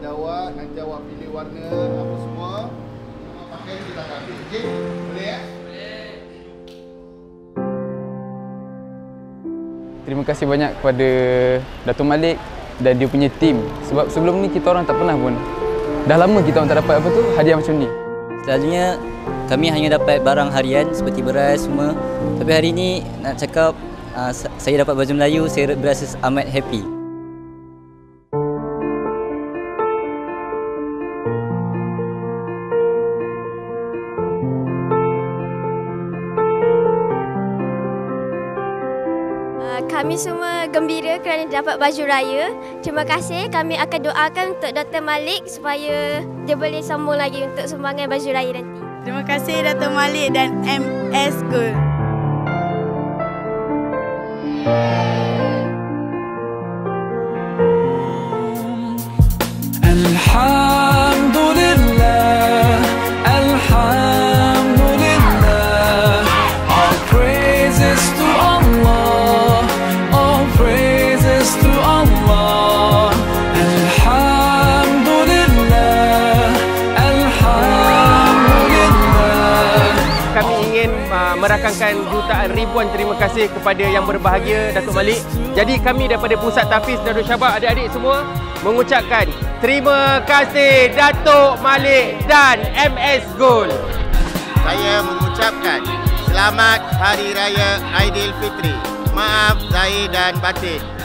pada awak. Nanti awak pilih warna apa semua. Awak pakai di belakang habis. Okey? Boleh ya? Terima kasih banyak kepada Dato' Malik dan dia punya tim. Sebab sebelum ni kita orang tak pernah pun. Dah lama kita orang tak dapat apa tu, hadiah macam ni. Selalunya kami hanya dapat barang harian seperti beras semua. Tapi hari ini nak cakap saya dapat baju Melayu, saya berasa amat happy. Kami semua gembira kerana dapat baju raya. Terima kasih. Kami akan doakan untuk Dr. Malik supaya dia boleh sambung lagi untuk sumbangan baju raya nanti. Terima kasih Dr. Malik dan MS Gold. Alhamdulillah, Alhamdulillah, all praises to Allah, all praises to Allah. Alhamdulillah, Alhamdulillah. Kami ingin merakamkan jutaan ribuan terima kasih kepada yang berbahagia Dato' Malik. Jadi kami daripada Pusat Tahfiz Darul Syabab, adik-adik semua mengucapkan terima kasih Dato' Malik dan MS Gold. Saya mengucapkan selamat Hari Raya Aidilfitri. Maaf zahir dan batin.